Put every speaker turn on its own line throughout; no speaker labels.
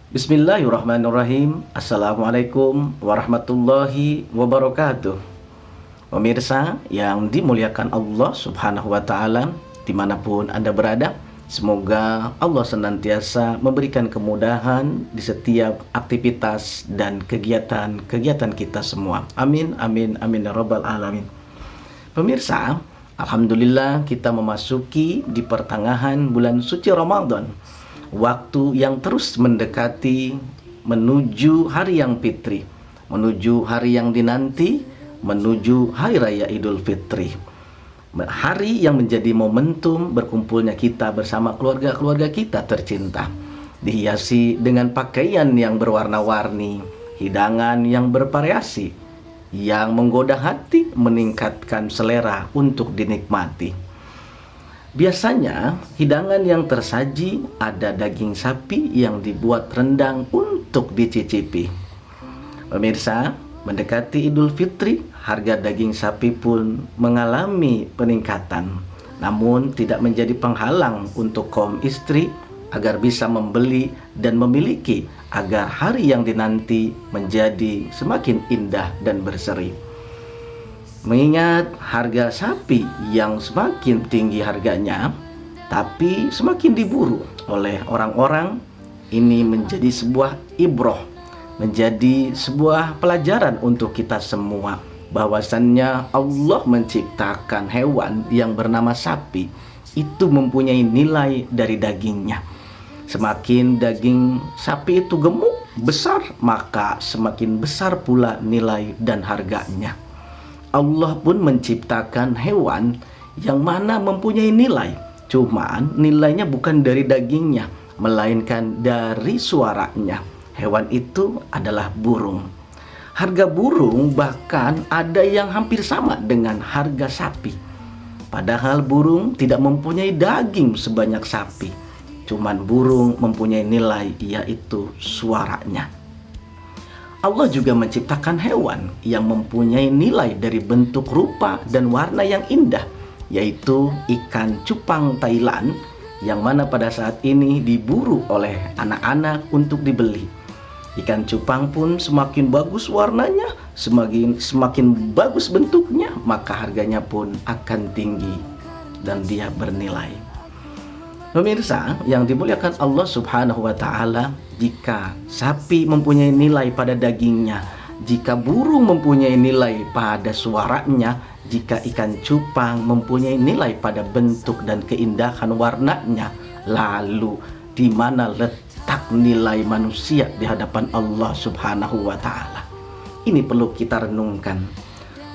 Bismillahirrahmanirrahim. Assalamualaikum warahmatullahi wabarakatuh. Pemirsa yang dimuliakan Allah subhanahu wa ta'ala, dimanapun Anda berada, semoga Allah senantiasa memberikan kemudahan di setiap aktivitas dan kegiatan-kegiatan kita semua. Amin, amin, amin ya rabbal alamin. Pemirsa, alhamdulillah kita memasuki di pertengahan bulan suci Ramadan, waktu yang terus mendekati menuju hari yang fitri, menuju hari yang dinanti, menuju hari raya Idul Fitri. Hari yang menjadi momentum berkumpulnya kita bersama keluarga-keluarga kita tercinta, dihiasi dengan pakaian yang berwarna-warni, hidangan yang bervariasi, yang menggoda hati, meningkatkan selera untuk dinikmati. Biasanya hidangan yang tersaji ada daging sapi yang dibuat rendang untuk dicicipi. Pemirsa, mendekati Idul Fitri, harga daging sapi pun mengalami peningkatan. Namun tidak menjadi penghalang untuk kaum istri agar bisa membeli dan memiliki, agar hari yang dinanti menjadi semakin indah dan berseri. Mengingat harga sapi yang semakin tinggi harganya, tapi semakin diburu oleh orang-orang, ini menjadi sebuah ibroh, menjadi sebuah pelajaran untuk kita semua, bahwasannya Allah menciptakan hewan yang bernama sapi itu mempunyai nilai dari dagingnya. Semakin daging sapi itu gemuk, besar, maka semakin besar pula nilai dan harganya. Allah pun menciptakan hewan yang mana mempunyai nilai, cuman nilainya bukan dari dagingnya, melainkan dari suaranya. Hewan itu adalah burung. Harga burung bahkan ada yang hampir sama dengan harga sapi. Padahal burung tidak mempunyai daging sebanyak sapi, cuman burung mempunyai nilai, yaitu suaranya. Allah juga menciptakan hewan yang mempunyai nilai dari bentuk, rupa, dan warna yang indah, yaitu ikan cupang Thailand, yang mana pada saat ini diburu oleh anak-anak untuk dibeli. Ikan cupang pun semakin bagus warnanya, semakin bagus bentuknya, maka harganya pun akan tinggi dan dia bernilai. Pemirsa yang dimuliakan Allah subhanahu wa ta'ala, jika sapi mempunyai nilai pada dagingnya, jika burung mempunyai nilai pada suaranya, jika ikan cupang mempunyai nilai pada bentuk dan keindahan warnanya, lalu di mana letak nilai manusia di hadapan Allah subhanahu wa ta'ala? Ini perlu kita renungkan.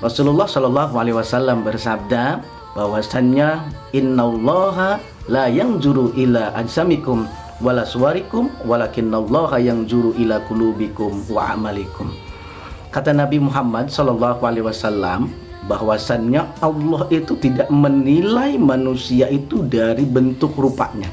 Rasulullah Shallallahu Alaihi Wasallam bersabda bahwasannya innallaha la yanzuru ila ajsamikum wala suwarikum walakinnallaha yanzuru ila qulubikum wa amalikum. Kata Nabi Muhammad sallallahu alaihi wasallam bahwasannya Allah itu tidak menilai manusia itu dari bentuk rupanya.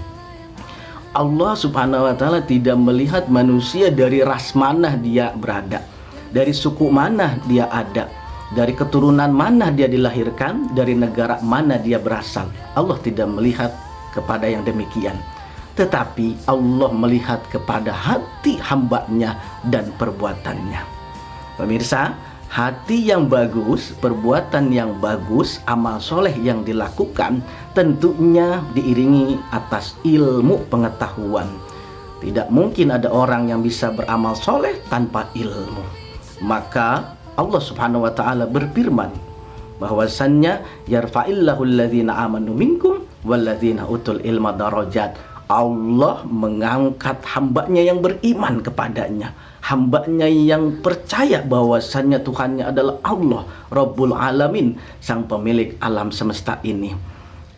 Allah subhanahu wa ta'ala tidak melihat manusia dari ras mana dia berada, dari suku mana dia ada, dari keturunan mana dia dilahirkan, dari negara mana dia berasal. Allah tidak melihat kepada yang demikian, tetapi Allah melihat kepada hati hambanya dan perbuatannya. Pemirsa, hati yang bagus, perbuatan yang bagus, amal soleh yang dilakukan tentunya diiringi atas ilmu pengetahuan. Tidak mungkin ada orang yang bisa beramal soleh tanpa ilmu. Maka Allah subhanahu wa ta'ala berfirman bahwasannya yarfa'illahu alladhina amanu minkum walladzina utul ilma darajat. Allah mengangkat hambanya yang beriman kepadanya, hambanya yang percaya bahwasannya Tuhannya adalah Allah Rabbul Alamin, sang pemilik alam semesta ini.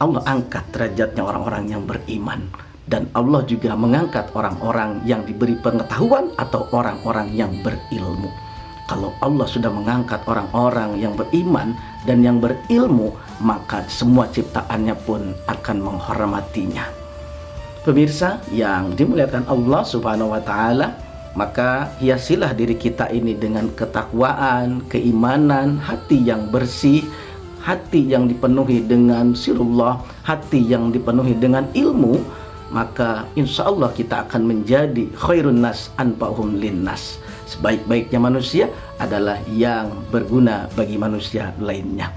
Allah angkat derajatnya orang-orang yang beriman, dan Allah juga mengangkat orang-orang yang diberi pengetahuan atau orang-orang yang berilmu. Kalau Allah sudah mengangkat orang-orang yang beriman dan yang berilmu, maka semua ciptaannya pun akan menghormatinya. Pemirsa yang dimuliakan Allah subhanahu wa ta'ala, maka hiasilah diri kita ini dengan ketakwaan, keimanan, hati yang bersih, hati yang dipenuhi dengan sirullah, hati yang dipenuhi dengan ilmu, maka insya Allah kita akan menjadi khairun nas anfa'uhum linnas. Sebaik-baiknya manusia adalah yang berguna bagi manusia lainnya.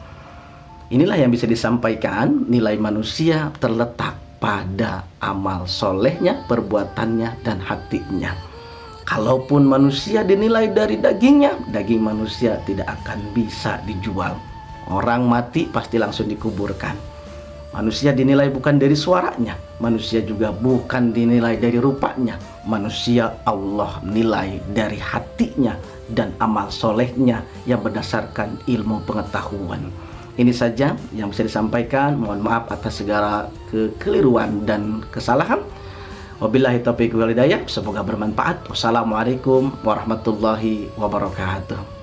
Inilah yang bisa disampaikan. Nilai manusia terletak pada amal solehnya, perbuatannya, dan hatinya. Kalaupun manusia dinilai dari dagingnya, daging manusia tidak akan bisa dijual. Orang mati pasti langsung dikuburkan. Manusia dinilai bukan dari suaranya, manusia juga bukan dinilai dari rupanya. Manusia Allah nilai dari hatinya dan amal solehnya yang berdasarkan ilmu pengetahuan. Ini saja yang bisa disampaikan. Mohon maaf atas segala kekeliruan dan kesalahan. Wabillahi taufiq wal hidayah. Semoga bermanfaat. Wassalamualaikum warahmatullahi wabarakatuh.